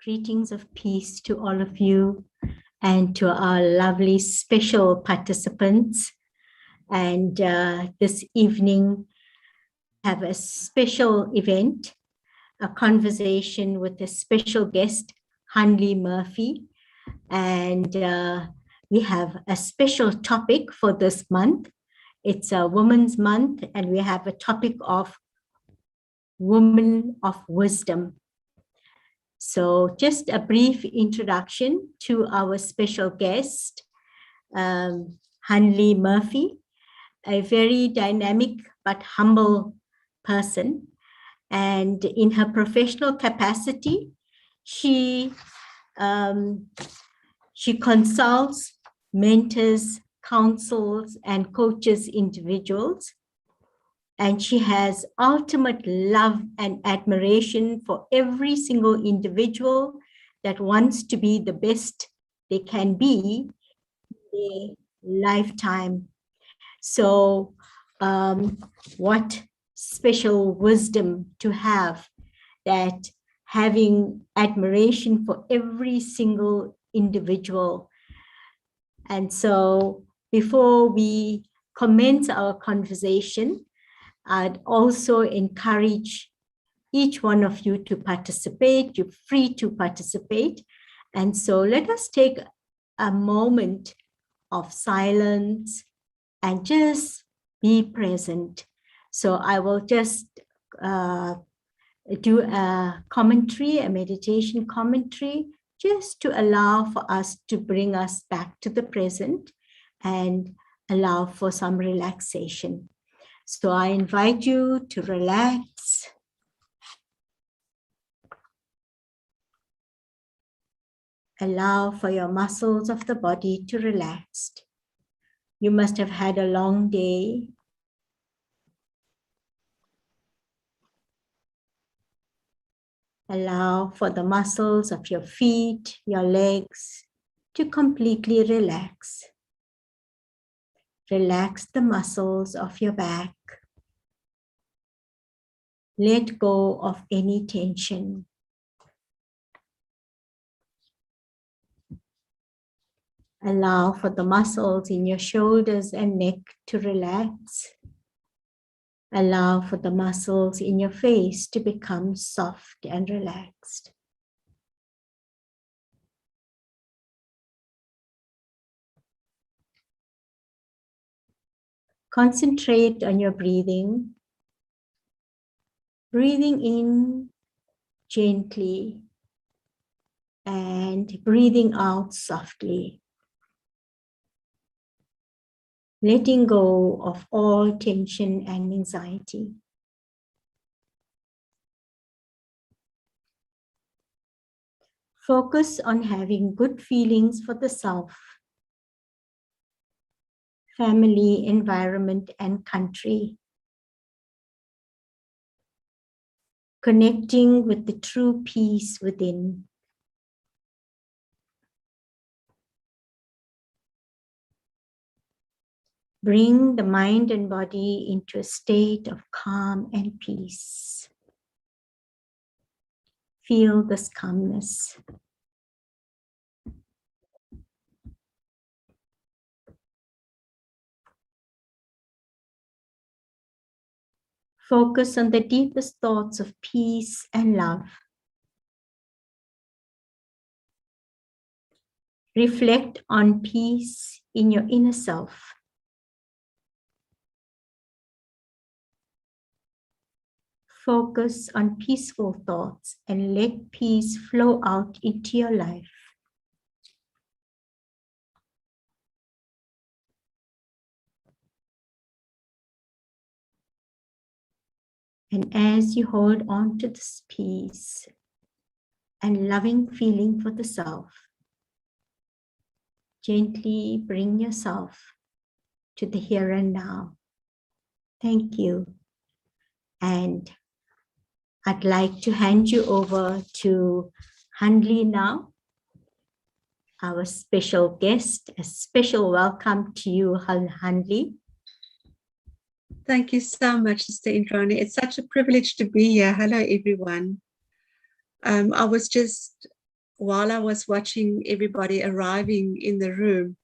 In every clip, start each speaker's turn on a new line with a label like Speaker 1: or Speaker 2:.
Speaker 1: Greetings of peace to all of you and to our lovely special participants. And this evening, have a special event, a conversation with a special guest, Hanlie Murphy. And we have a special topic for this month. It's a Women's Month, and we have a topic of Women of Wisdom. So just a brief introduction to our special guest, Hanlie Murphy, a very dynamic but humble person. And in her professional capacity, she consults, mentors, counsels, and coaches individuals. And she has ultimate love and admiration for every single individual that wants to be the best they can be in their lifetime. So what special wisdom to have, that having admiration for every single individual. And so before we commence our conversation, I'd also encourage each one of you to participate. You're free to participate. And so let us take a moment of silence and just be present. So I will just do a commentary, a meditation commentary, just to allow for us to bring us back to the present and allow for some relaxation. So I invite you to relax. Allow for your muscles of the body to relax. You must have had a long day. Allow for the muscles of your feet, your legs to completely relax. Relax the muscles of your back. Let go of any tension. Allow for the muscles in your shoulders and neck to relax. Allow for the muscles in your face to become soft and relaxed. Concentrate on your breathing. Breathing in gently and breathing out softly. Letting go of all tension and anxiety. Focus on having good feelings for the self, family, environment, and country. Connecting with the true peace within. Bring the mind and body into a state of calm and peace. Feel this calmness. Focus on the deepest thoughts of peace and love. Reflect on peace in your inner self. Focus on peaceful thoughts and let peace flow out into your life. And as you hold on to this peace and loving feeling for the self, gently bring yourself to the here and now. Thank you. And I'd like to hand you over to Hanlie now, our special guest. A special welcome to you, Hanlie.
Speaker 2: Thank you so much, Sister Indrani. It's such a privilege to be here. Hello, everyone. I was just while I was watching everybody arriving in the room,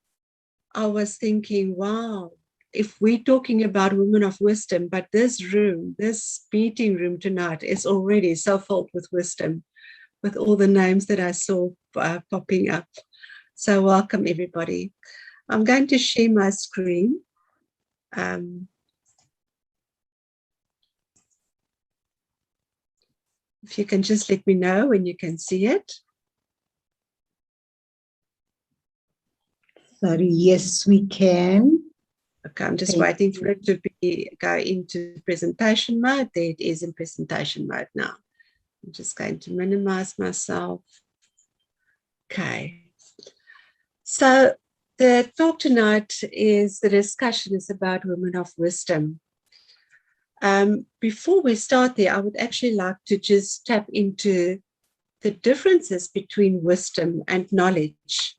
Speaker 2: I was thinking, wow, if we're talking about women of wisdom, but this room, this meeting room tonight is already so filled with wisdom, with all the names that I saw popping up. So welcome, everybody. I'm going to share my screen. If you can just let me know when you can see it.
Speaker 1: Sorry, yes, we can.
Speaker 2: Okay, I'm just waiting for it to go into presentation mode. There it is in presentation mode now. I'm just going to minimize myself. Okay. So the talk tonight is, the discussion is about women of wisdom. Before we start there, I would actually like to just tap into the differences between wisdom and knowledge.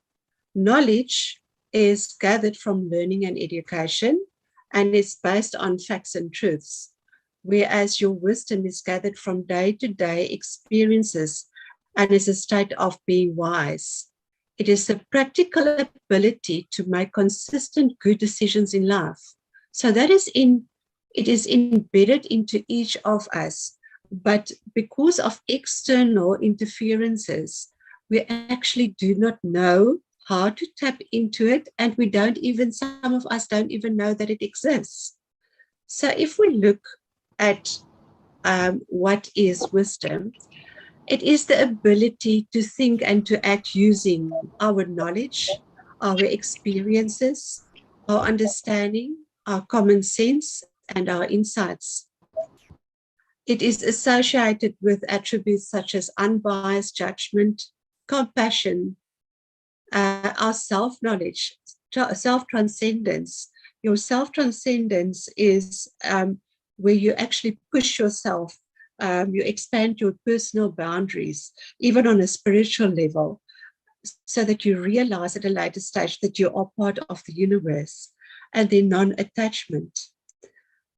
Speaker 2: Knowledge is gathered from learning and education and is based on facts and truths, whereas your wisdom is gathered from day-to-day experiences and is a state of being wise. It is the practical ability to make consistent good decisions in life. So that is it is embedded into each of us, but because of external interferences, we actually do not know how to tap into it, and some of us don't even know that it exists. So if we look at what is wisdom, it is the ability to think and to act using our knowledge, our experiences, our understanding, our common sense, and our insights. It is associated with attributes such as unbiased judgment, compassion, our self-knowledge, self-transcendence. Your self-transcendence is where you actually push yourself, you expand your personal boundaries, even on a spiritual level, so that you realize at a later stage that you are part of the universe. And then non-attachment.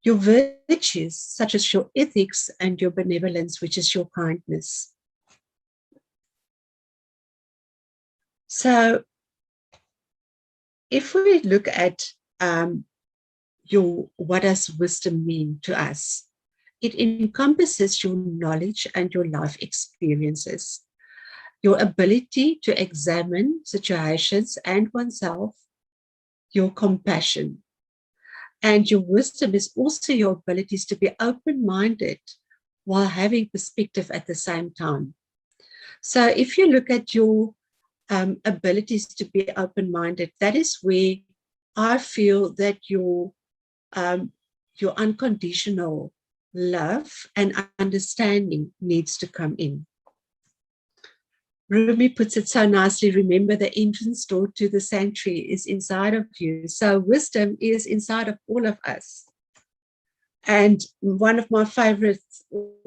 Speaker 2: Your virtues, such as your ethics and your benevolence, which is your kindness. So if we look at what does wisdom mean to us? It encompasses your knowledge and your life experiences, your ability to examine situations and oneself, your compassion. And your wisdom is also your abilities to be open-minded while having perspective at the same time. So if you look at your abilities to be open-minded, that is where I feel that your unconditional love and understanding needs to come in. Rumi puts it so nicely, remember the entrance door to the sanctuary is inside of you. So wisdom is inside of all of us. And one of my favorite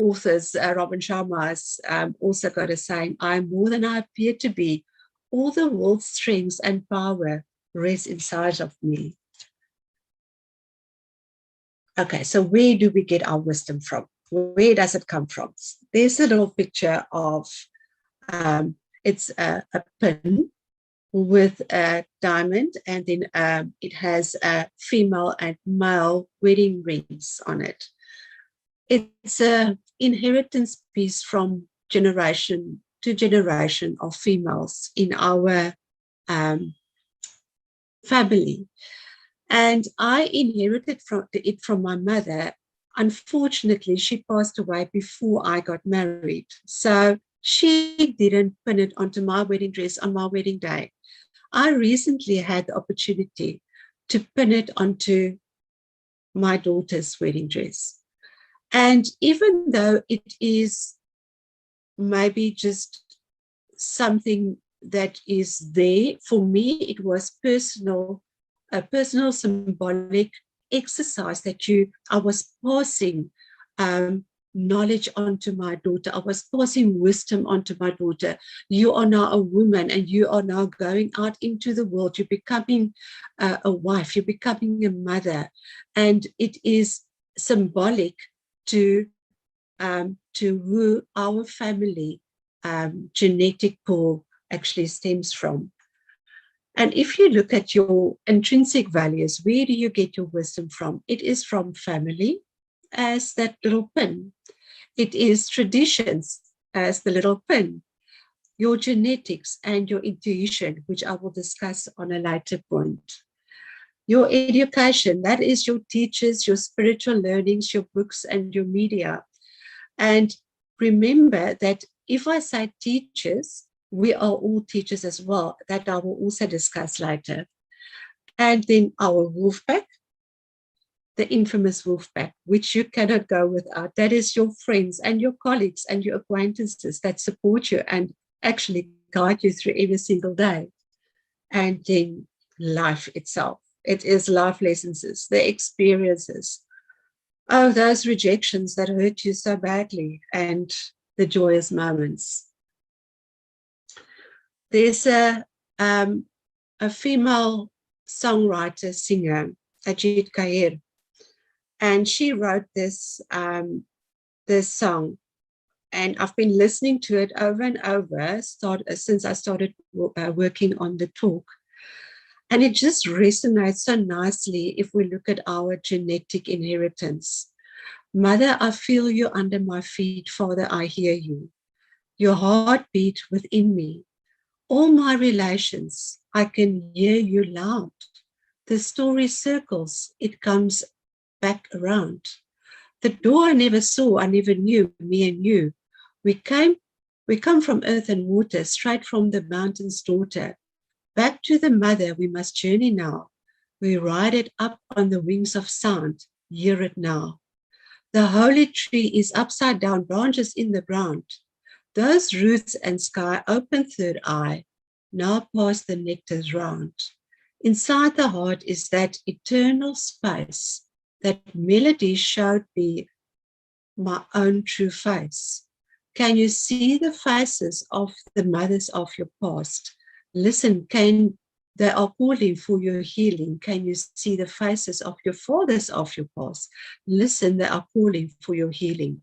Speaker 2: authors, Robin Sharma, has also got a saying, I am more than I appear to be. All the world's strength and power rest inside of me. Okay, so where do we get our wisdom from? Where does it come from? There's a little picture of, it's a pin with a diamond, and then it has a female and male wedding rings on it. It's an inheritance piece from generation to generation of females in our family. And I inherited it from my mother. Unfortunately, she passed away before I got married. So she didn't pin it onto my wedding dress on my wedding day. I recently had the opportunity to pin it onto my daughter's wedding dress. And even though it is maybe just something that is there, for me, it was a personal symbolic exercise that I was passing knowledge onto my daughter. I was passing wisdom onto my daughter. You are now a woman and you are now going out into the world. You're becoming a wife. You're becoming a mother. And it is symbolic to who our family genetic pool actually stems from. And if you look at your intrinsic values, where do you get your wisdom from? It is from family, as that little pin. It is traditions, as the little pin. Your genetics and your intuition, which I will discuss on a later point. Your education, that is your teachers, your spiritual learnings, your books, and your media. And remember that if I say teachers, we are all teachers as well. That I will also discuss later. And then our wolf pack, the infamous wolf pack, which you cannot go without. That is your friends and your colleagues and your acquaintances that support you and actually guide you through every single day. And then life itself. It is life lessons, the experiences. Oh, those rejections that hurt you so badly and the joyous moments. There's a female songwriter, singer, Ajit Kair, and she wrote this song. And I've been listening to it over and over since I started working on the talk. And it just resonates so nicely if we look at our genetic inheritance. Mother, I feel you under my feet. Father, I hear you. Your heartbeat within me. All my relations, I can hear you loud. The story circles, it comes back around. The door I never saw, I never knew, me and you. We come from earth and water, straight from the mountain's daughter. Back to the mother we must journey now. We ride it up on the wings of sound. Hear it now. The holy tree is upside down, branches in the ground. Those roots and sky open third eye, now past the nectar's round. Inside the heart is that eternal space, that melody showed me my own true face. Can you see the faces of the mothers of your past? Listen, they are calling for your healing. Can you see the faces of your fathers of your past? Listen, they are calling for your healing.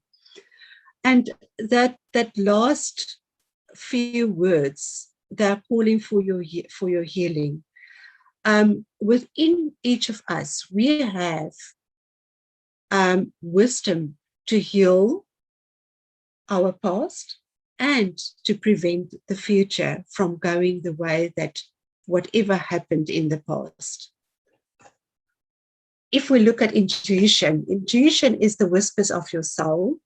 Speaker 2: And that last few words, they're calling for your healing. Within each of us, we have wisdom to heal our past and to prevent the future from going the way that whatever happened in the past. If we look at intuition is the whispers of your soul.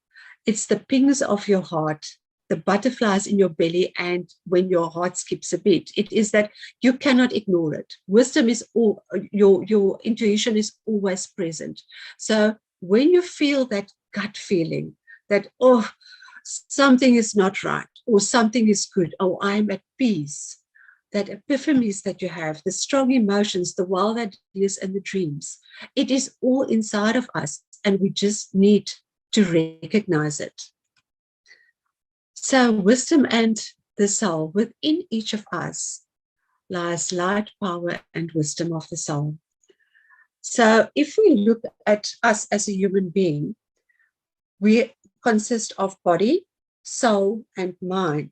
Speaker 2: It's the pings of your heart, the butterflies in your belly, and when your heart skips a beat. It is that you cannot ignore it. Wisdom is all, your intuition is always present. So when you feel that gut feeling that, oh, something is not right, or something is good, or I'm at peace, that epiphanies that you have, the strong emotions, the wild ideas and the dreams, it is all inside of us, and we just need to recognize it. So wisdom and the soul, within each of us lies light, power, and wisdom of the soul. So if we look at us as a human being, we consist of body, soul, and mind.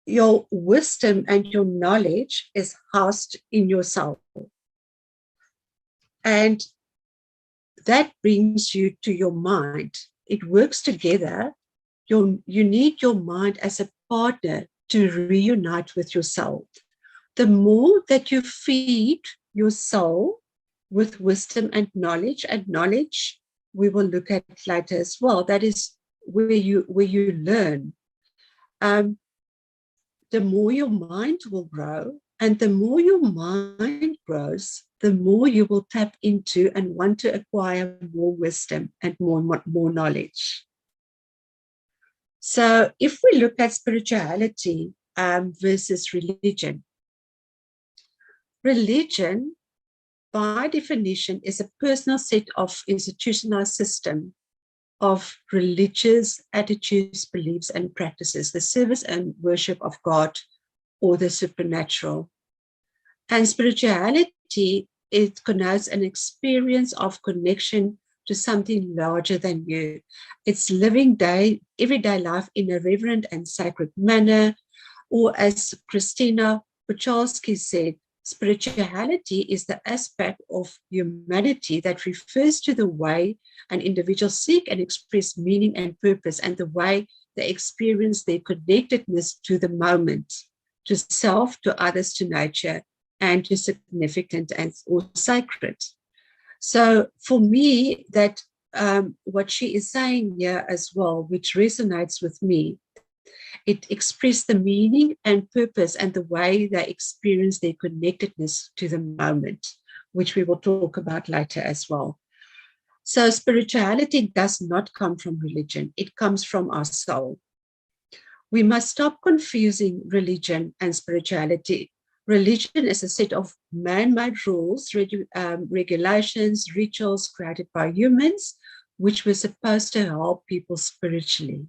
Speaker 2: Your wisdom and your knowledge is housed in your soul. And that brings you to your mind. It works together. You need your mind as a partner to reunite with your soul. The more that you feed your soul with wisdom and knowledge we will look at later as well. That is where you learn. The more your mind will grow, and the more your mind grows, the more you will tap into and want to acquire more wisdom and more knowledge. So if we look at spirituality versus religion, religion, by definition, is a personal set of institutionalized system of religious attitudes, beliefs, and practices, the service and worship of God or the supernatural. And spirituality, it connotes an experience of connection to something larger than you. It's living everyday life in a reverent and sacred manner. Or as Christina Puchalski said, spirituality is the aspect of humanity that refers to the way an individual seek and express meaning and purpose, and the way they experience their connectedness to the moment, to self, to others, to nature, and to significant and or sacred. So for me, that what she is saying here as well, which resonates with me, it expressed the meaning and purpose and the way they experience their connectedness to the moment, which we will talk about later as well. So spirituality does not come from religion. It comes from our soul. We must stop confusing religion and spirituality. Religion is a set of man-made rules, regulations, rituals created by humans, which were supposed to help people spiritually.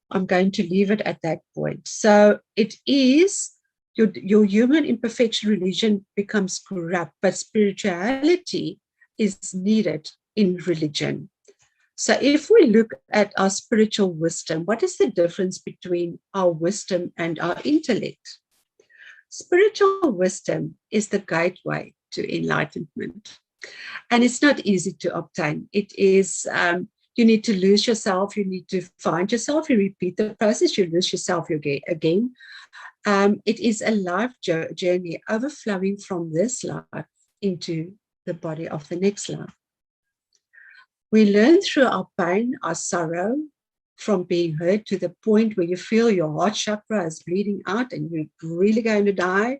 Speaker 2: I'm going to leave it at that point. So it is your human imperfection. Religion becomes corrupt, but spirituality is needed in religion. So if we look at our spiritual wisdom, what is the difference between our wisdom and our intellect? Spiritual wisdom is the gateway to enlightenment. And it's not easy to obtain. It is, you need to lose yourself. You need to find yourself. You repeat the process. You lose yourself again. It is a life journey overflowing from this life into the body of the next life. We learn through our pain, our sorrow, from being hurt to the point where you feel your heart chakra is bleeding out and you're really going to die.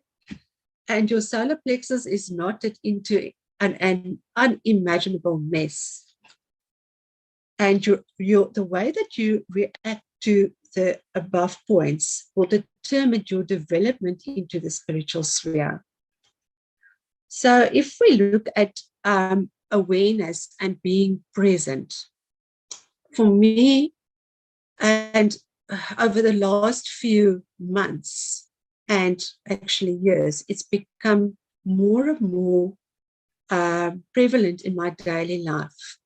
Speaker 2: And your solar plexus is knotted into an unimaginable mess. And the way that you react to the above points will determine your development into the spiritual sphere. So if we look at awareness and being present, for me, and over the last few months and actually years, it's become more and more prevalent in my daily life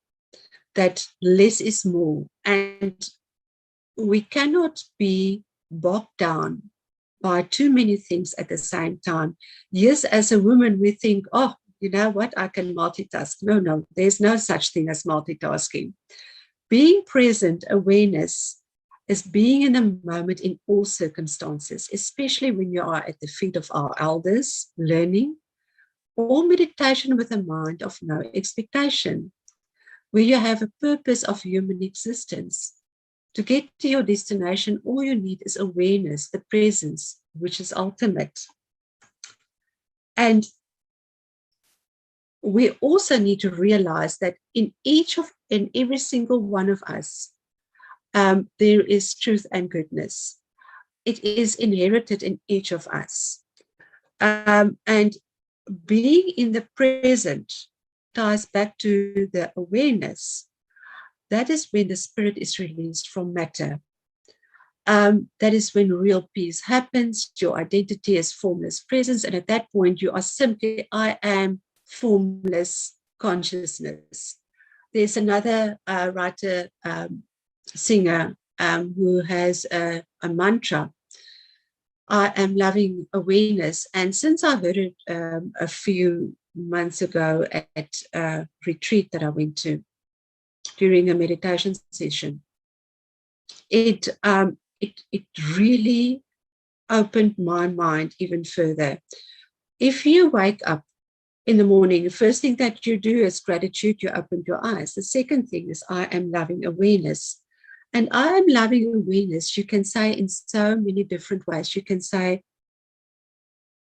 Speaker 2: that less is more. And we cannot be bogged down by too many things at the same time. Yes, as a woman, we think, oh, you know what, I can multitask. No, there's no such thing as multitasking. Being present, awareness, is being in the moment in all circumstances, especially when you are at the feet of our elders, learning, or meditation with a mind of no expectation, where you have a purpose of human existence. To get to your destination, all you need is awareness, the presence, which is ultimate. And we also need to realize that in every single one of us, there is truth and goodness. It is inherited in each of us. And being in the present ties back to the awareness. That is when the spirit is released from matter. That is when real peace happens. Your identity is formless presence. And at that point, you are simply, I am formless consciousness. There's another writer, singer, who has a mantra, I am loving awareness. And since I heard it a few months ago at a retreat that I went to during a meditation session, it really opened my mind even further. If you wake up in the morning, the first thing that you do is gratitude, you open your eyes. The second thing is I am loving awareness. And I am loving awareness, you can say in so many different ways. You can say,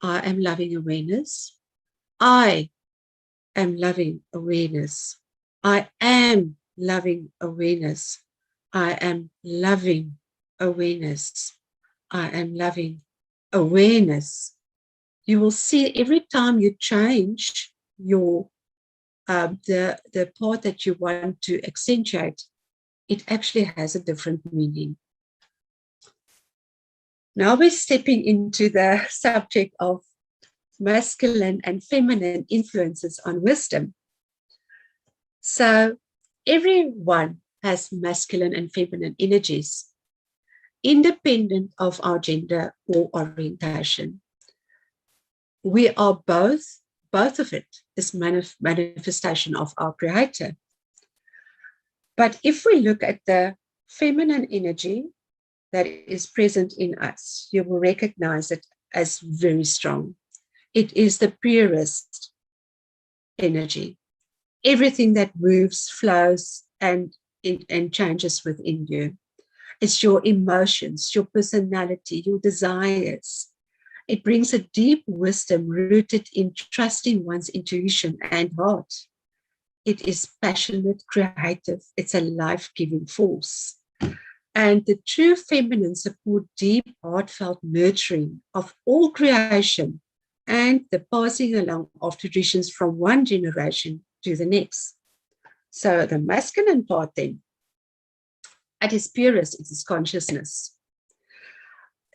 Speaker 2: I am loving awareness. I am loving awareness. I am loving awareness. I am loving awareness. I am loving awareness. You will see every time you change your the part that you want to accentuate, it actually has a different meaning. Now we're stepping into the subject of masculine and feminine influences on wisdom. So everyone has masculine and feminine energies, independent of our gender or orientation. We are both of it is manifestation of our creator. But if we look at the feminine energy that is present in us, you will recognize it as very strong. It is the purest energy. Everything that moves, flows, and changes within you. It's your emotions, your personality, your desires. It brings a deep wisdom rooted in trusting one's intuition and heart. It is passionate, creative. It's a life-giving force. And the true feminine support deep, heartfelt nurturing of all creation and the passing along of traditions from one generation to the next. So the masculine part then, at its purest, it is consciousness.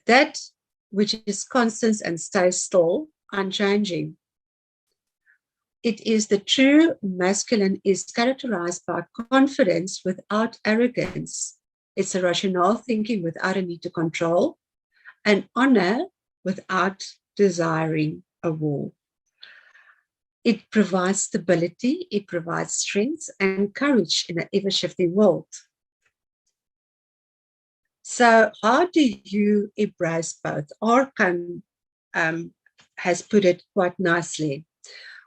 Speaker 2: That which is constant and stays still, unchanging. It is the true masculine is characterized by confidence without arrogance. It's a rational thinking without a need to control, and honor without desiring a war. It provides stability, it provides strength and courage in an ever-shifting world. So how do you embrace both? Arkan has put it quite nicely.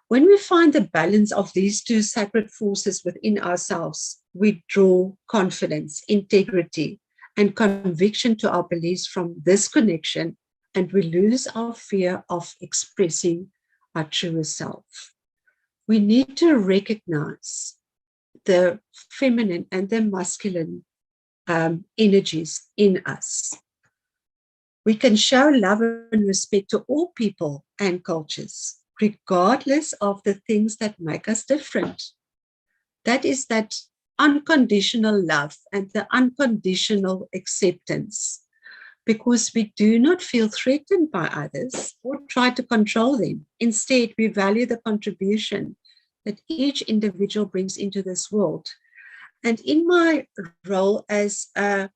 Speaker 2: When we find the balance of these two sacred forces within ourselves, we draw confidence, integrity, and conviction to our beliefs from this connection, and we lose our fear of expressing our truest self. We need to recognize the feminine and the masculine energies in us. We can show love and respect to all people and cultures, regardless of the things that make us different. That is that unconditional love and the unconditional acceptance, because we do not feel threatened by others or try to control them. Instead, we value the contribution that each individual brings into this world. And in my role as a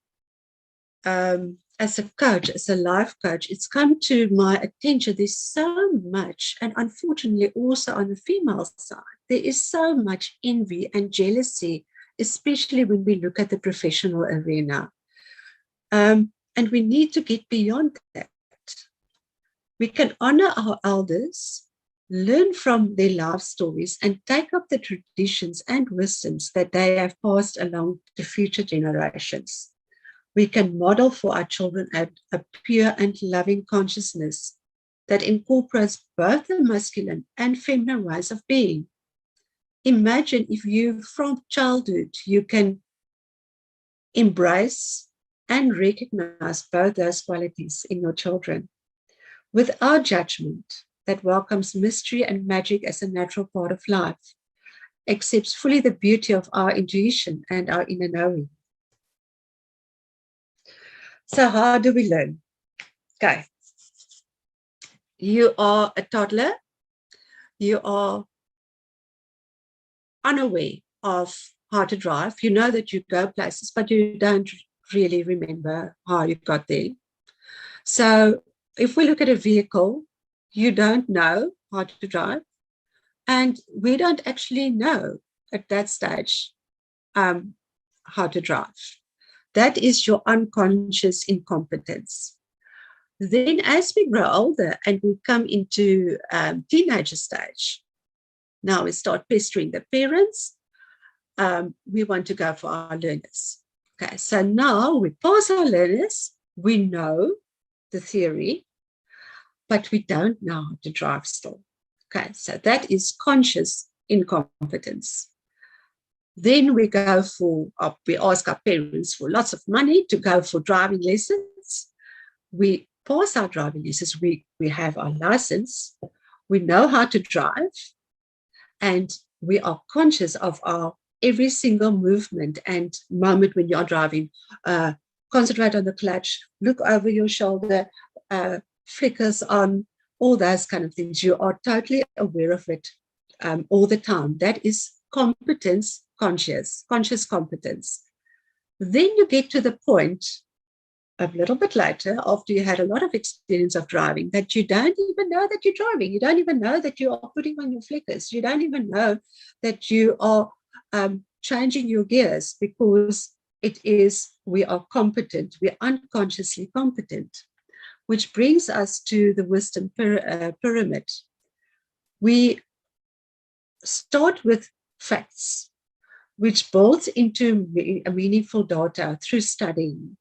Speaker 2: coach, as a life coach, it's come to my attention. There's so much, and unfortunately also on the female side, there is so much envy and jealousy, especially when we look at the professional arena. And we need to get beyond that. We can honor our elders, learn from their life stories, and take up the traditions and wisdoms that they have passed along to future generations. We can model for our children a pure and loving consciousness that incorporates both the masculine and feminine ways of being. Imagine if you, from childhood, you can embrace and recognize both those qualities in your children without judgment, that welcomes mystery and magic as a natural part of life, accepts fully the beauty of our intuition and our inner knowing. So how do we learn? Okay. You are a toddler. You are unaware of how to drive. You know that you go places, but you don't really remember how you got there. So if we look at a vehicle, you don't know how to drive, and we don't actually know at that stage how to drive. That is your unconscious incompetence. Then as we grow older and we come into teenager stage, now we start pestering the parents. We want to go for our learners. Okay, so now we pass our learners, we know the theory, but we don't know how to drive still. Okay, so that is conscious incompetence. Then we go for, we ask our parents for lots of money to go for driving lessons. We pass our driving lessons, we have our license, we know how to drive, and we are conscious of our every single movement and moment when you're driving. Concentrate on the clutch, look over your shoulder, flickers on, all those kind of things. You are totally aware of it all the time. That is competence conscious competence. Then you get to the point a little bit later, after you had a lot of experience of driving, that you don't even know that you're driving. You don't even know that you are putting on your flickers. You don't even know that you are changing your gears, because we are competent. We're unconsciously competent, which brings us to the wisdom pyramid. We start with facts, which builds into a meaningful data through studying.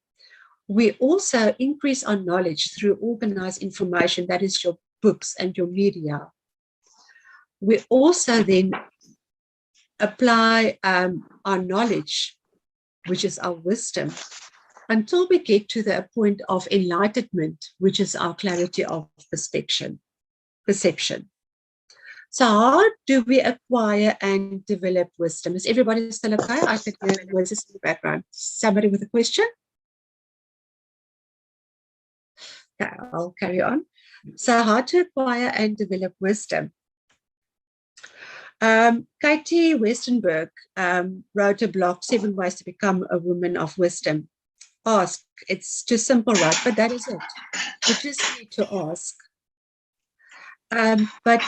Speaker 2: We also increase our knowledge through organized information, that is your books and your media. We also then apply our knowledge, which is our wisdom, until we get to the point of enlightenment, which is our clarity of perception. So how do we acquire and develop wisdom? Is everybody still okay? I think there are voices in the background. Somebody with a question? Okay, I'll carry on. So how to acquire and develop wisdom. Katie Westenberg wrote a blog, 7 Ways to Become a Woman of Wisdom. Ask. It's too simple, right? But that is it. You just need to ask. But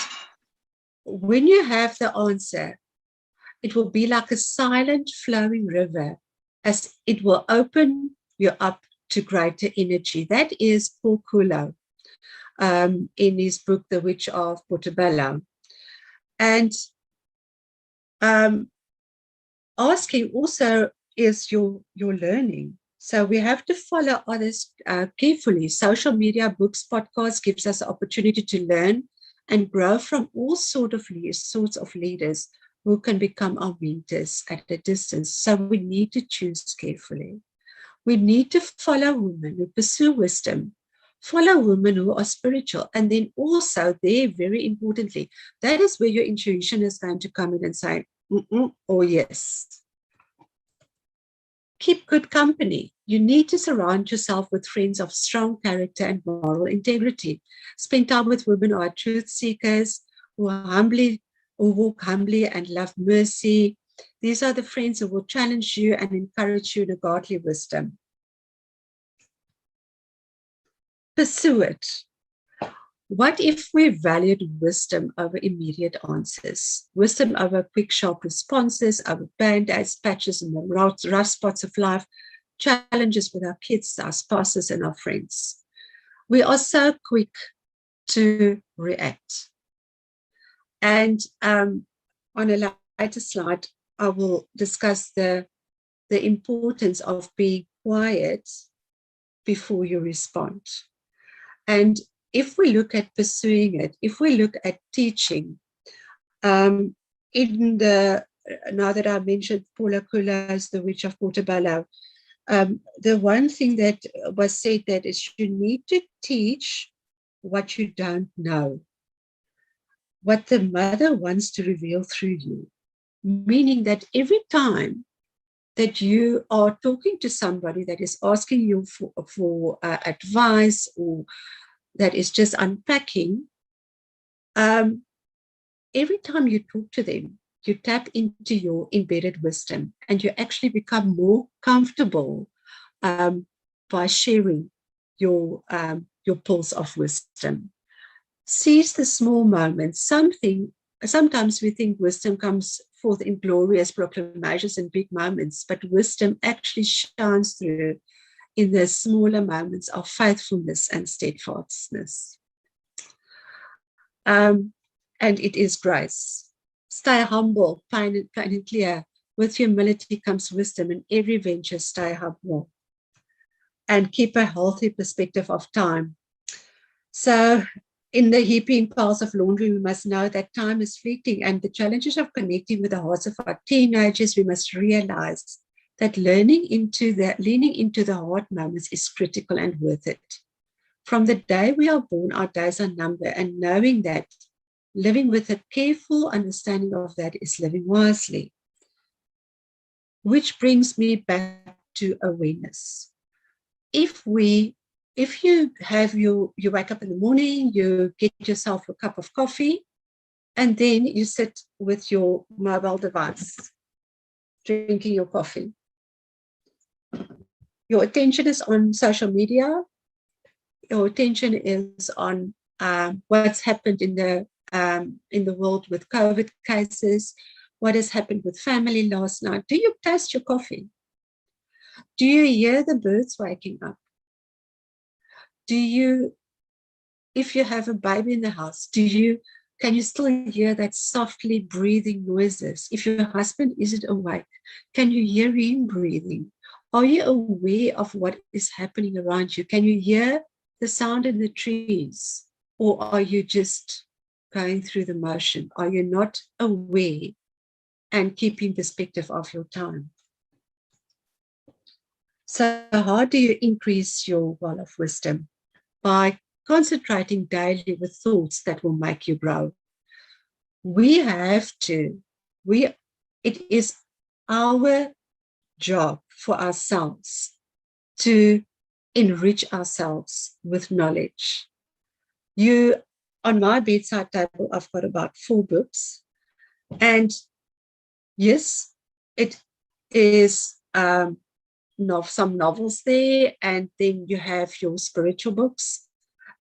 Speaker 2: when you have the answer, it will be like a silent flowing river, as it will open you up to greater energy. That is Paul Coelho in his book, The Witch of Portobello. And asking also is your learning. So we have to follow others carefully. Social media, books, podcasts gives us the opportunity to learn and grow from all sorts of leaders who can become our mentors at a distance. So we need to choose carefully. We need to follow women who pursue wisdom, follow women who are spiritual, and then also there, very importantly, that is where your intuition is going to come in and say, or yes. Keep good company. You need to surround yourself with friends of strong character and moral integrity. Spend time with women who are truth seekers, who walk humbly and love mercy. These are the friends who will challenge you and encourage you in godly wisdom. Pursue it. What if we valued wisdom over immediate answers? Wisdom over quick, sharp responses, over band-aids, patches, and the rough spots of life, challenges with our kids, our spouses, and our friends. We are so quick to react. And on a later slide, I will discuss the importance of being quiet before you respond. And if we look at pursuing it, if we look at teaching, now that I mentioned Paulo Coelho's The Witch of Portobello, the one thing that was said that is you need to teach what you don't know, what the mother wants to reveal through you, meaning that every time that you are talking to somebody that is asking you for advice, or that is just unpacking, every time you talk to them, you tap into your embedded wisdom, and you actually become more comfortable by sharing your pulse of wisdom. Seize the small moments. Sometimes we think wisdom comes forth in glorious proclamations and big moments, but wisdom actually shines through in the smaller moments of faithfulness and steadfastness. And it is grace. Stay humble, plain and clear. With humility comes wisdom. In every venture, stay humble. And keep a healthy perspective of time. So in the heaping piles of laundry, we must know that time is fleeting, and the challenges of connecting with the hearts of our teenagers, we must realize that leaning into the hard moments is critical and worth it. From the day we are born, our days are numbered, and knowing that, living with a careful understanding of that, is living wisely. Which brings me back to awareness. If you wake up in the morning, you get yourself a cup of coffee, And then you sit with your mobile device, drinking your coffee. Your attention is on social media. Your attention is on what's happened in the world with COVID cases, what has happened with family last night. Do you taste your coffee? Do you hear the birds waking up? Do you, if you have a baby in the house, can you still hear that softly breathing noises? If your husband isn't awake, can you hear him breathing? Are you aware of what is happening around you? Can you hear the sound in the trees? Or are you just going through the motion? Are you not aware and keeping perspective of your time? So how do you increase your well of wisdom? By concentrating daily with thoughts that will make you grow. It is our job for ourselves to enrich ourselves with knowledge. On my bedside table, I've got about 4 books. And yes, it is some novels there, and then you have your spiritual books,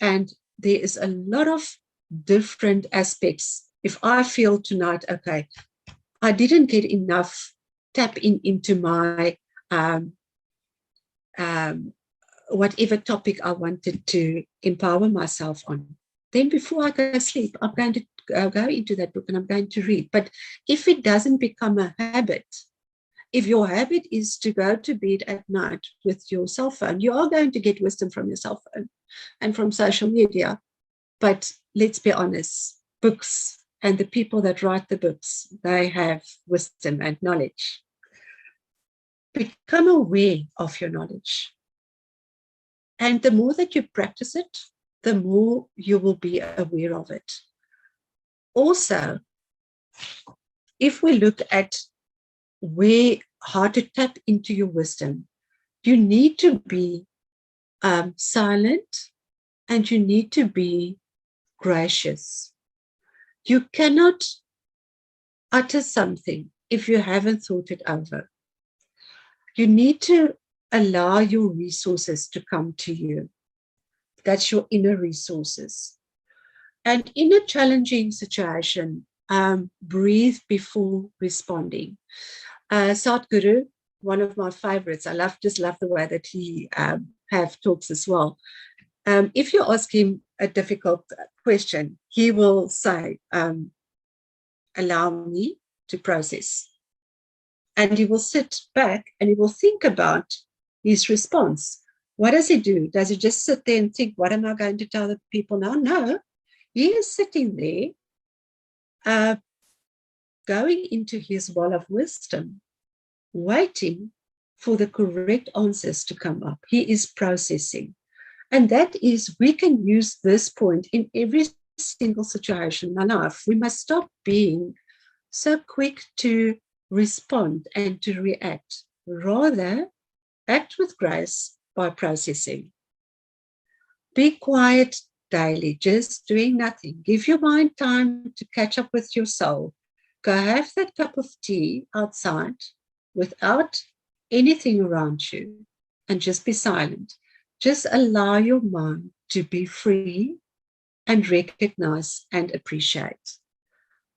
Speaker 2: and there is a lot of different aspects. If I feel tonight, okay, I didn't get enough tap into my whatever topic I wanted to empower myself on, then before I go to sleep, I'm going to go into that book and I'm going to read. But if it doesn't become a habit, if your habit is to go to bed at night with your cell phone, you are going to get wisdom from your cell phone and from social media. But let's be honest, books and the people that write the books, they have wisdom and knowledge. Become aware of your knowledge. And the more that you practice it, the more you will be aware of it. Also, if we look at how to tap into your wisdom, you need to be silent and you need to be gracious. You cannot utter something if you haven't thought it over. You need to allow your resources to come to you. That's your inner resources. And in a challenging situation, breathe before responding. Sadhguru, one of my favorites, I just love the way that he have talks as well. If you ask him a difficult question, he will say, allow me to process. And he will sit back and he will think about his response. What does he do? Does he just sit there and think, what am I going to tell the people now? No, he is sitting there, going into his well of wisdom, waiting for the correct answers to come up. He is processing. And that is, we can use this point in every single situation in our life. We must stop being so quick to respond and to react. Rather, act with grace by processing. Be quiet daily, just doing nothing. Give your mind time to catch up with your soul. Go have that cup of tea outside without anything around you and just be silent. Just allow your mind to be free and recognize and appreciate.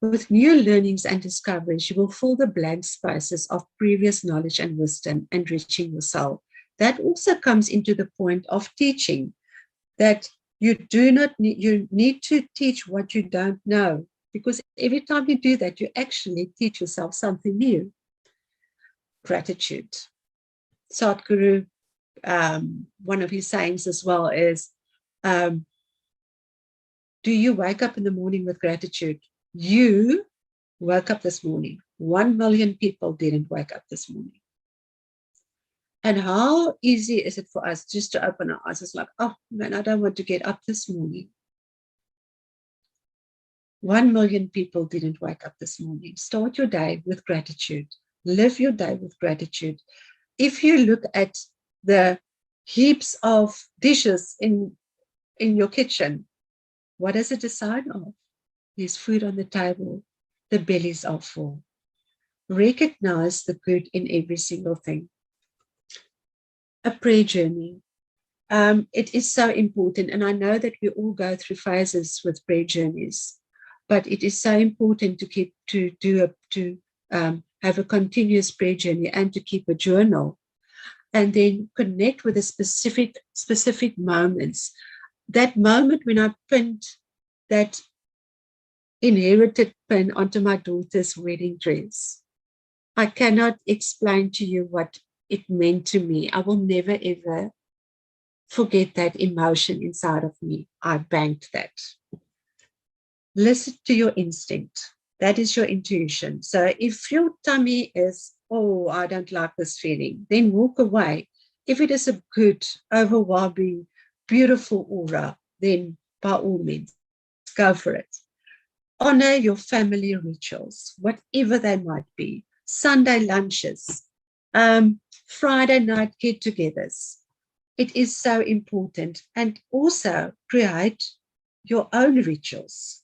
Speaker 2: With new learnings and discoveries, you will fill the blank spaces of previous knowledge and wisdom, enriching your soul. That also comes into the point of teaching, that you need to teach what you don't know, because every time you do that, you actually teach yourself something new. Gratitude. Sadhguru, one of his sayings as well is, do you wake up in the morning with gratitude? You woke up this morning. 1 million people didn't wake up this morning. And how easy is it for us just to open our eyes? It's like, oh man, I don't want to get up this morning. 1 million people didn't wake up this morning. Start your day with gratitude. Live your day with gratitude. If you look at the heaps of dishes in your kitchen, what is it a sign of? there's food on the table, the bellies are full. Recognize the good in every single thing. A prayer journey. It is so important, and I know that we all go through phases with prayer journeys, but it is so important to have a continuous prayer journey and to keep a journal, and then connect with the specific moments. That moment when I pinned that inherited pin onto my daughter's wedding dress, I cannot explain to you what it meant to me. I will never ever forget that emotion inside of me. I banked that. Listen to your instinct. That is your intuition. So if your tummy is, oh, I don't like this feeling, then walk away. If it is a good, overwhelming, beautiful aura, then by all means, go for it. Honor your family rituals, whatever they might be. Sunday lunches, Friday night get-togethers. It is so important. And also create your own rituals.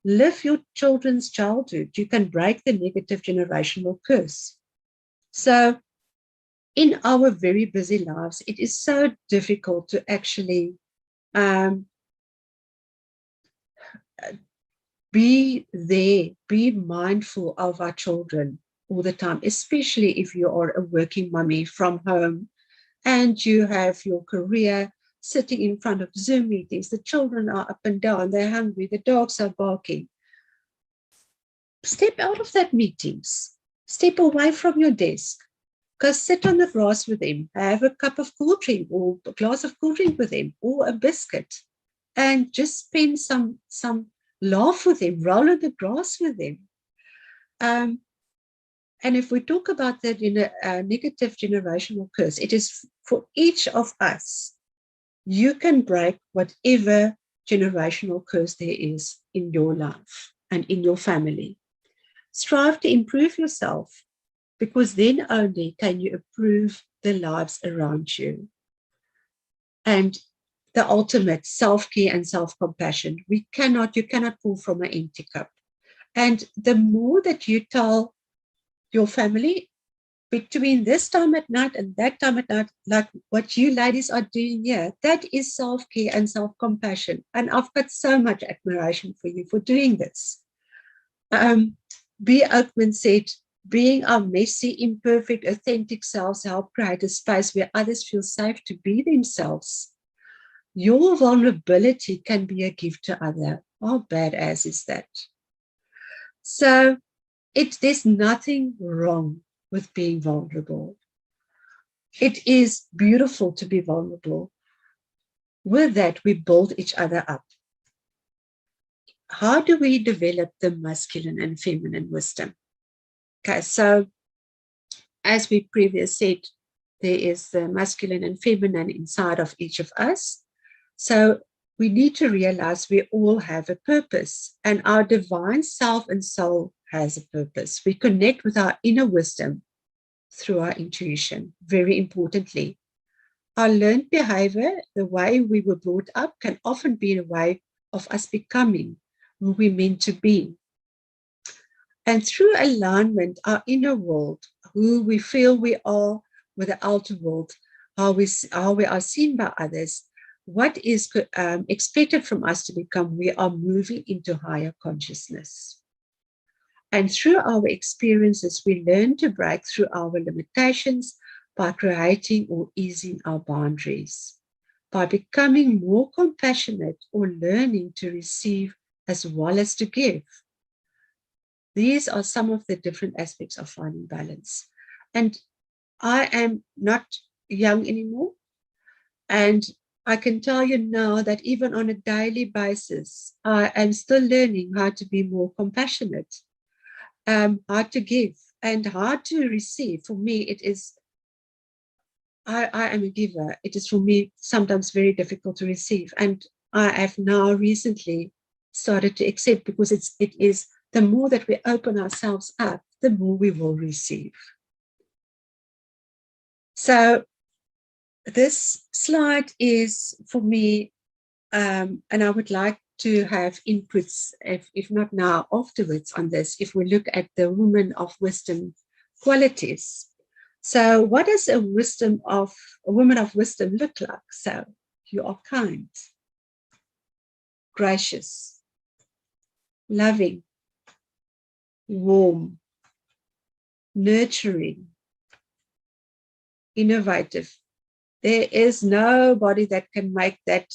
Speaker 2: Live your children's childhood. You can break the negative generational curse. So in our very busy lives, it is so difficult to actually be there, be mindful of our children all the time, especially if you are a working mommy from home and you have your career sitting in front of Zoom meetings. The children are up and down, they're hungry, the dogs are barking. Step out of that meetings. Step away from your desk. Go sit on the grass with them, have a cup of cool drink or a glass of cool drink with them or a biscuit, and just spend some laugh with them, roll in the grass with them. And if we talk about that in a negative generational curse, it is for each of us. You can break whatever generational curse there is in your life and in your family. Strive to improve yourself, because then only can you improve the lives around you. And the ultimate self-care and self-compassion. You cannot pull from an empty cup. And the more that you tell your family between this time at night and that time at night, like what you ladies are doing here, that is self-care and self-compassion. And I've got so much admiration for you for doing this. B. Oakman said, being our messy, imperfect, authentic selves help create a space where others feel safe to be themselves. Your vulnerability can be a gift to others. How badass is that? So there's nothing wrong with being vulnerable. It is beautiful to be vulnerable. With that, we build each other up. How do we develop the masculine and feminine wisdom? Okay, so as we previously said, there is the masculine and feminine inside of each of us. So we need to realize we all have a purpose, and our divine self and soul has a purpose. We connect with our inner wisdom through our intuition, very importantly. Our learned behavior, the way we were brought up, can often be a way of us becoming who we're meant to be. And through alignment, our inner world, who we feel we are with the outer world, how we are seen by others, what is expected from us to become, we are moving into higher consciousness. And through our experiences, we learn to break through our limitations by creating or easing our boundaries, by becoming more compassionate or learning to receive as well as to give. These are some of the different aspects of finding balance. And I am not young anymore. And I can tell you now that even on a daily basis, I am still learning how to be more compassionate, how to give and how to receive. For me, it is, I am a giver. It is for me sometimes very difficult to receive. And I have now recently started to accept, because it is the more that we open ourselves up, the more we will receive. So this slide is for me, and I would like to have inputs, if not now, afterwards on this, if we look at the woman of wisdom qualities. So what does a woman of wisdom look like? So you are kind, gracious, loving, warm, nurturing, innovative. There is nobody that can make that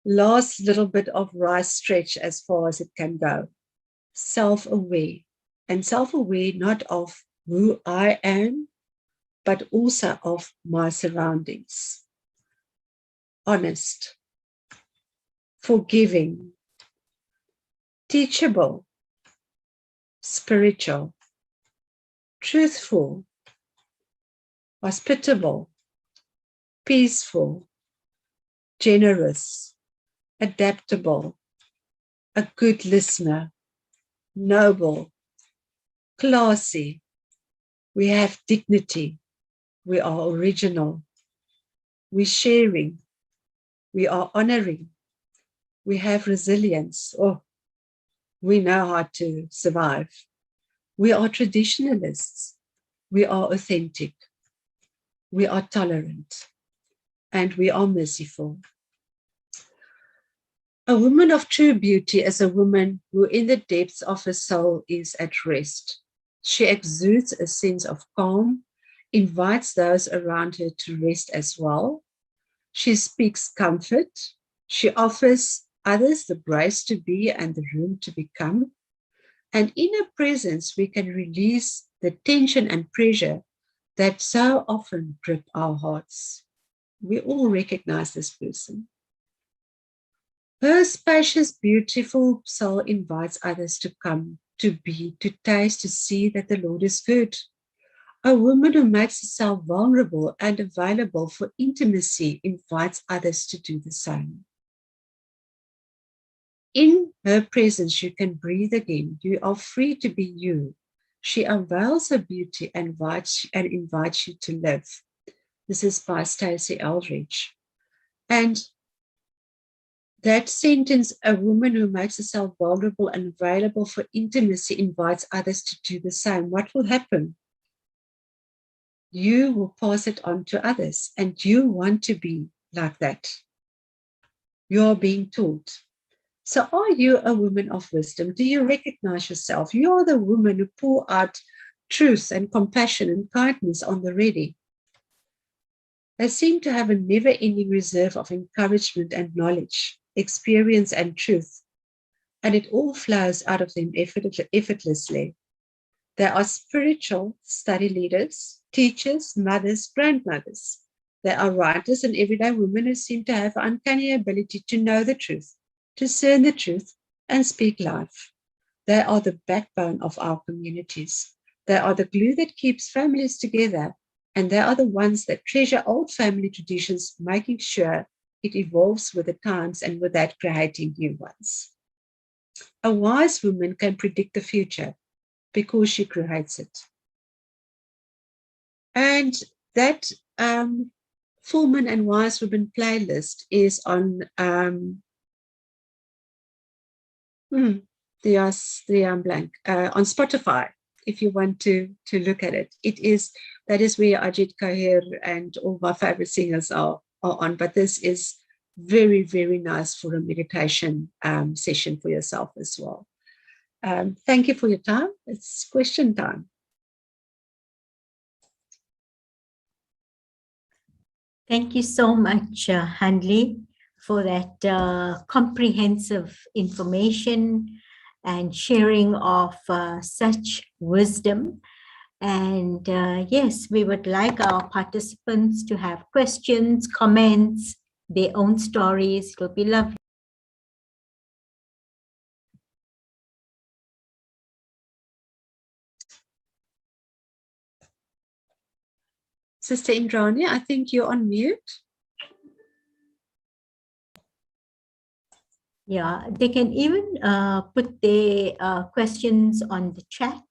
Speaker 2: last little bit of rice stretch as far as it can go. Self-aware, and self-aware not of who I am, but also of my surroundings. Honest, forgiving, teachable, spiritual, truthful, hospitable, peaceful, generous, adaptable, a good listener, noble, classy. We have dignity. We are original. We're sharing. We are honoring. We have resilience. Oh, we know how to survive. We are traditionalists. We are authentic. We are tolerant. And we are merciful. A woman of true beauty is a woman who in the depths of her soul is at rest. She exudes a sense of calm, invites those around her to rest as well. She speaks comfort. She offers others the grace to be and the room to become. And in her presence, we can release the tension and pressure that so often grip our hearts. We all recognize this person. Her spacious, beautiful soul invites others to come, to be, to taste, to see that the Lord is good. A woman who makes herself vulnerable and available for intimacy invites others to do the same. In her presence, you can breathe again. You are free to be you. She unveils her beauty and invites you to live. This is by Stacey Eldridge. And that sentence, a woman who makes herself vulnerable and available for intimacy invites others to do the same. What will happen? You will pass it on to others, and you want to be like that. You're being taught. So are you a woman of wisdom? Do you recognize yourself? You're the woman who pour out truth and compassion and kindness on the ready. They seem to have a never-ending reserve of encouragement and knowledge, experience and truth, and it all flows out of them effortlessly. They are spiritual study leaders, teachers, mothers, grandmothers. They are writers and everyday women who seem to have an uncanny ability to know the truth, discern the truth, and speak life. They are the backbone of our communities. They are the glue that keeps families together, and they are the ones that treasure old family traditions, making sure it evolves with the times and with that creating new ones. A wise woman can predict the future because she creates it. And that Full Moon and Wise Women playlist is on on Spotify. If you want to look at it, that is where Ajit Kahir and all my favorite singers are on. But this is very, very nice for a meditation session for yourself as well. Thank you for your time. It's question time.
Speaker 1: Thank you so much, Hanlie, for that comprehensive information and sharing of such wisdom. And yes, we would like our participants to have questions, comments, their own stories. It will be lovely.
Speaker 2: Sister Indrani, I think you're on mute.
Speaker 1: Yeah, they can even put their questions on the chat,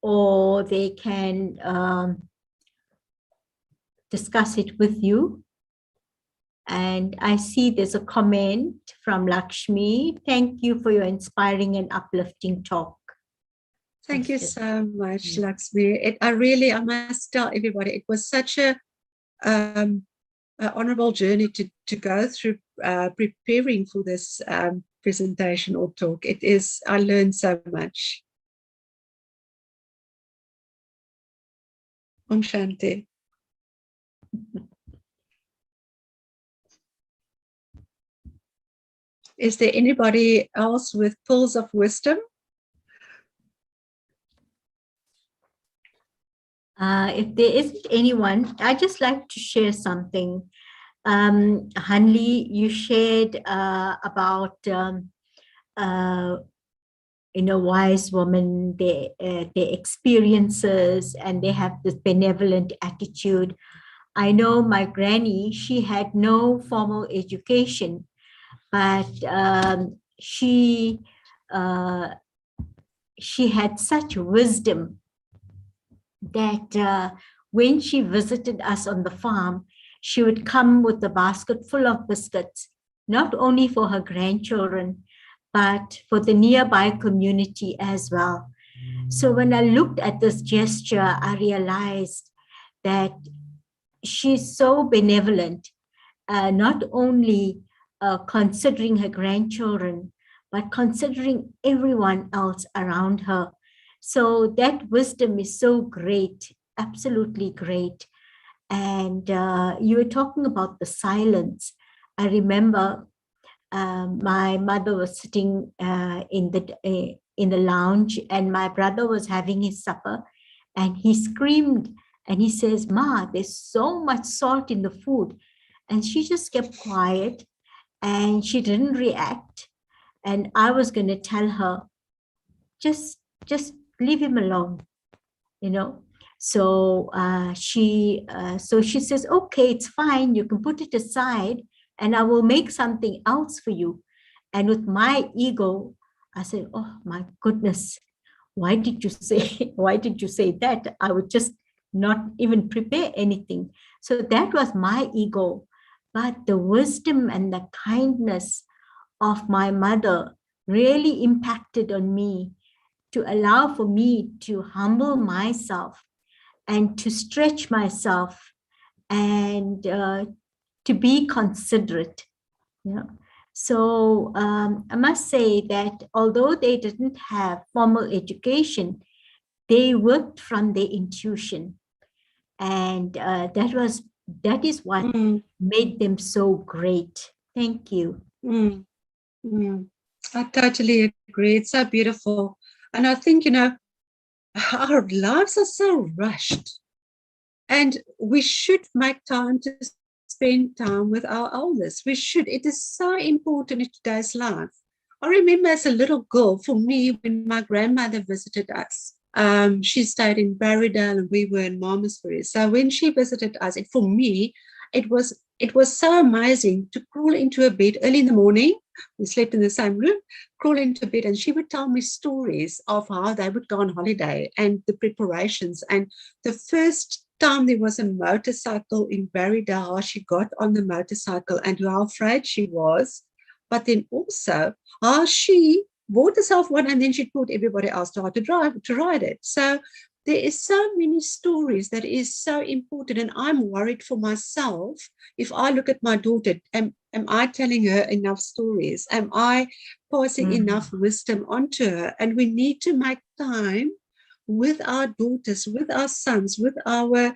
Speaker 1: or they can discuss it with you. And I see there's a comment from Lakshmi. Thank you for your inspiring and uplifting talk.
Speaker 2: Thank you so much, Lakshmi. I must tell everybody, it was such a honorable journey to go through preparing for this presentation or talk. I learned so much. Om Shanti. Is there anybody else with pearls of wisdom?
Speaker 1: If there isn't anyone, I'd just like to share something. Hanlie, you shared about wise women, their experiences, and they have this benevolent attitude. I know my granny, she had no formal education, but she had such wisdom that when she visited us on the farm, she would come with a basket full of biscuits, not only for her grandchildren, but for the nearby community as well. So when I looked at this gesture, I realized that she's so benevolent, not only considering her grandchildren, but considering everyone else around her. So that wisdom is so great, absolutely great. And you were talking about the silence. I remember my mother was sitting in the lounge, and my brother was having his supper, and he screamed and he says, "Ma, there's so much salt in the food." And she just kept quiet and she didn't react. And I was going to tell her, just leave him alone, you know. So she says, "Okay, it's fine. You can put it aside and I will make something else for you." And with my ego, I said, "Oh my goodness, why did you say why did you say that? I would just not even prepare anything." So that was my ego. But the wisdom and the kindness of my mother really impacted on me, to allow for me to humble myself and to stretch myself and to be considerate. You know? So I must say that although they didn't have formal education, they worked from their intuition, and that is what made them so great. Thank you.
Speaker 2: I totally agree. It's so beautiful. And I think, our lives are so rushed, and we should make time to spend time with our elders. We should. It is so important in today's life. I remember as a little girl, for me, when my grandmother visited us, she stayed in Barrydale and we were in Malmesbury. So when she visited us, for me, it was so amazing to crawl into a bed early in the morning. We slept in the same room, crawl into bed, and she would tell me stories of how they would go on holiday and the preparations. And the first time there was a motorcycle in Barrydale, how she got on the motorcycle and how afraid she was, but then also how she bought herself one and then she taught everybody else how to ride it. So there is so many stories that is so important, and I'm worried for myself. If I look at my daughter, am I telling her enough stories? Am I passing enough wisdom onto her? And we need to make time with our daughters, with our sons, with our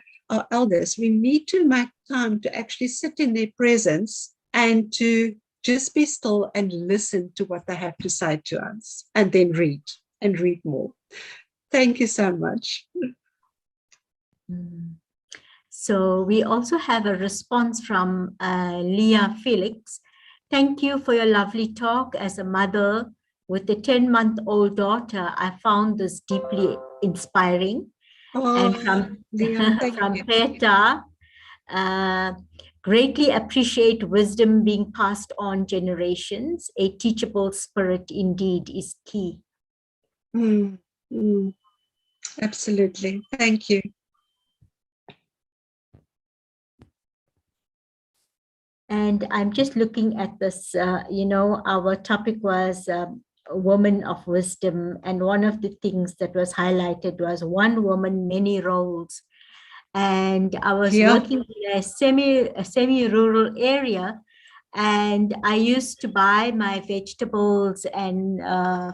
Speaker 2: elders. We need to make time to actually sit in their presence and to just be still and listen to what they have to say to us, and then read and read more. Thank you so much.
Speaker 1: So we also have a response from Leah Felix. "Thank you for your lovely talk. As a mother with a 10-month-old daughter, I found this deeply inspiring." And from
Speaker 2: Leah,
Speaker 1: from Peta, "Greatly appreciate wisdom being passed on generations. A teachable spirit indeed is key."
Speaker 2: Absolutely. Thank you.
Speaker 1: And I'm just looking at this, our topic was a woman of wisdom. And one of the things that was highlighted was one woman, many roles. And I was
Speaker 2: Yeah.
Speaker 1: working in a semi-rural area, and I used to buy my vegetables and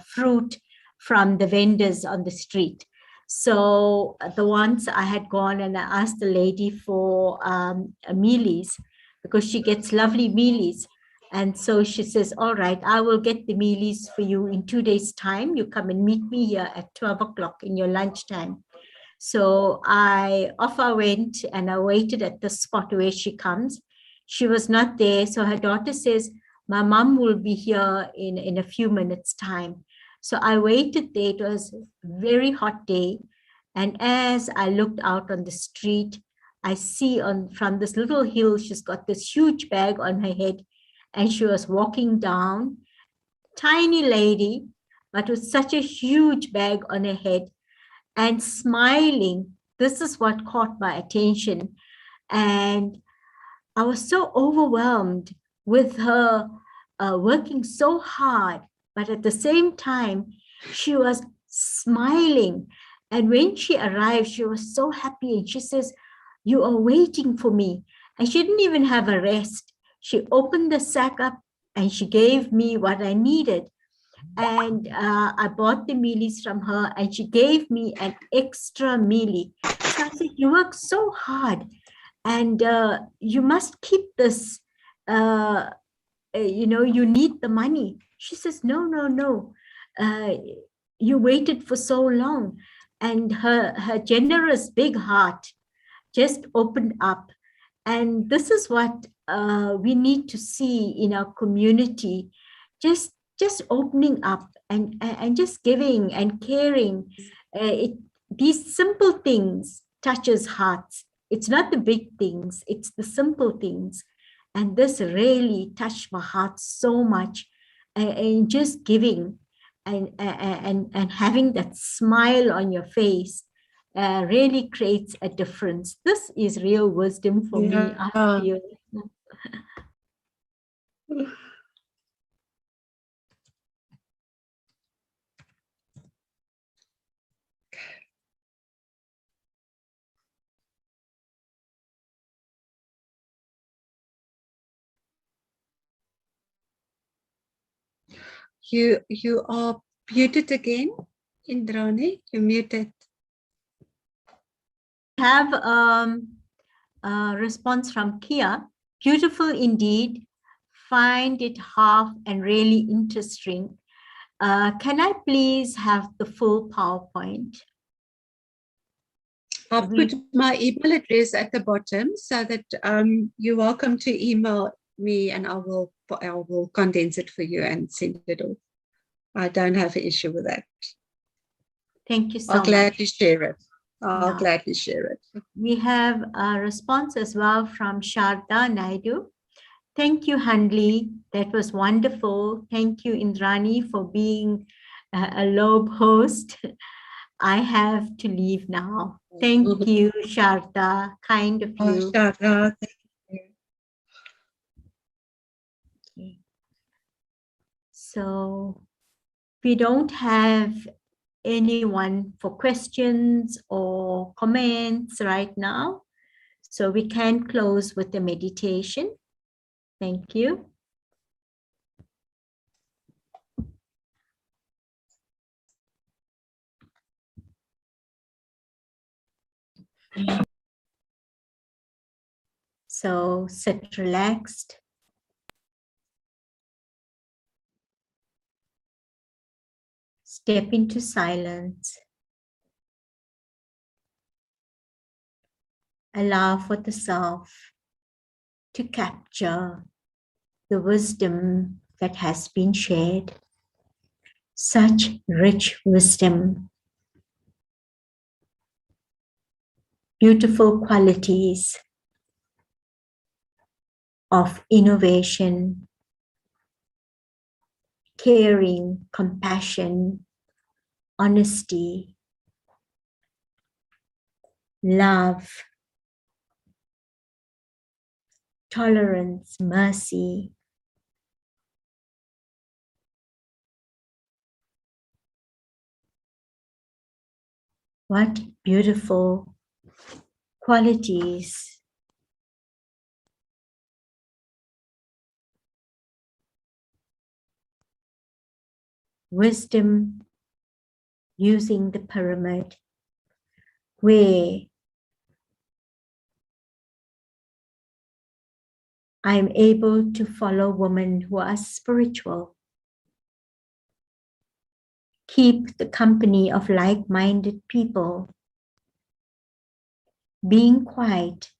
Speaker 1: fruit from the vendors on the street. So the once I had gone and I asked the lady for mealies, because she gets lovely mealies. And so she says, all right, I will get the mealies for you in 2 days' time. You come and meet me here at 12 o'clock in your lunchtime. So off I went and I waited at the spot where she comes. She was not there. So her daughter says, my mom will be here in a few minutes time. So I waited there. It was a very hot day. And as I looked out on the street, I see from this little hill, she's got this huge bag on her head, and she was walking down, tiny lady, but with such a huge bag on her head and smiling. This is what caught my attention. And I was so overwhelmed with her working so hard, but at the same time, she was smiling. And when she arrived, she was so happy. And she says, you are waiting for me. And she didn't even have a rest. She opened the sack up and she gave me what I needed. And I bought the mealies from her, and she gave me an extra mealie. So I said, you work so hard, and you must keep this. You need the money. She says, no, no, no. You waited for so long. And her generous big heart just opened up. And this is what we need to see in our community, just opening up and just giving and caring. These simple things touches hearts. It's not the big things, it's the simple things. And this really touched my heart so much. And just giving and having that smile on your face really creates a difference. This is real wisdom for me, I
Speaker 2: Yeah.
Speaker 1: feel.
Speaker 2: You are muted again, Indrani. You're muted.
Speaker 1: Have a response from Kia. Beautiful indeed. Find it half and really interesting. Can I please have the full PowerPoint?
Speaker 2: I'll put my email address at the bottom so that you're welcome to email me, and I will condense it for you and send it off. I don't have an issue with that.
Speaker 1: Thank you so
Speaker 2: I'll
Speaker 1: much.
Speaker 2: gladly share it. I'll
Speaker 1: Yeah.
Speaker 2: gladly share it.
Speaker 1: We have a response as well from Sharda Naidu. Thank you, Hanlie. That was wonderful. Thank you, Indrani, for being a lobe host. I have to leave now. Thank you, Sharda. Kind of you.
Speaker 2: Sharda, thank you.
Speaker 1: Okay. So we don't have anyone for questions or comments right now. So we can close with the meditation. Thank you. So sit relaxed. Step into silence. Allow for the self to capture the wisdom that has been shared. Such rich wisdom. Beautiful qualities of innovation, caring, compassion, honesty, love, tolerance, mercy. What beautiful qualities. Wisdom using the pyramid, where I'm able to follow women who are spiritual, keep the company of like-minded people, being quiet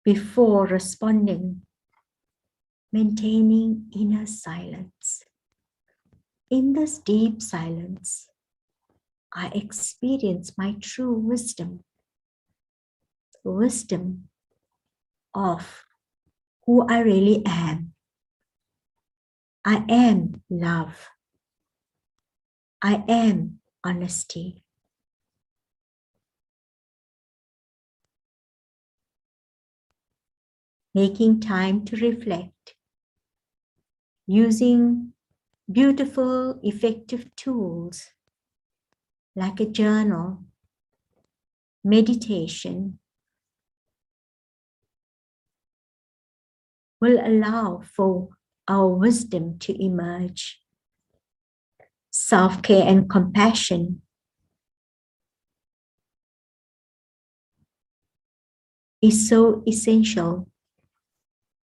Speaker 1: before responding, maintaining inner silence. In this deep silence, I experience my true wisdom, wisdom of who I really am. I am love. I am honesty. Making time to reflect, using beautiful, effective tools like a journal, meditation, will allow for our wisdom to emerge. Self-care and compassion is so essential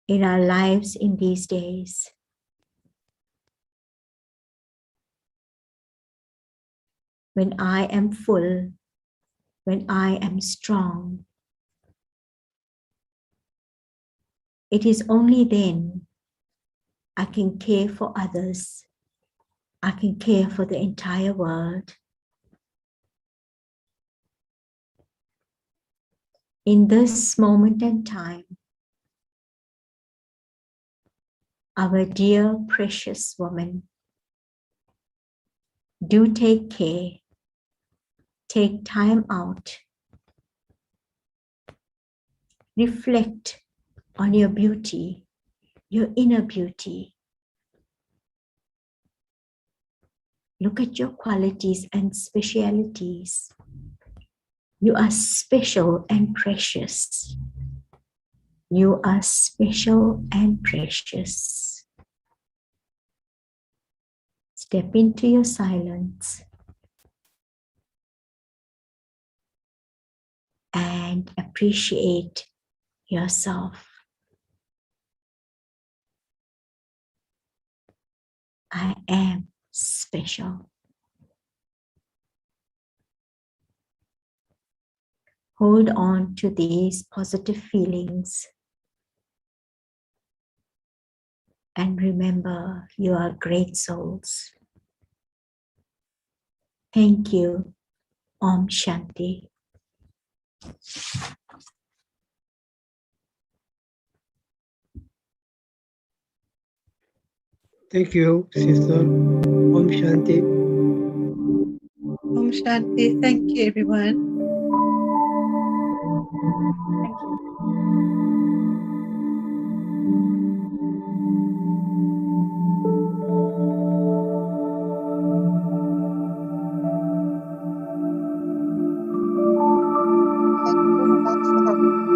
Speaker 1: in our lives in these days. When I am full, when I am strong, it is only then I can care for others. I can care for the entire world. In this moment and time, our dear precious woman, do take care. Take time out. Reflect on your beauty, your inner beauty. Look at your qualities and specialities. You are special and precious. You are special and precious. Step into your silence and appreciate yourself. I am special. Hold on to these positive feelings and remember you are great souls. Thank you. Om Shanti.
Speaker 3: Thank you, Sister. Om Shanti.
Speaker 2: Om Shanti. Thank you, everyone.
Speaker 1: Thank you.
Speaker 4: Thank you very much for the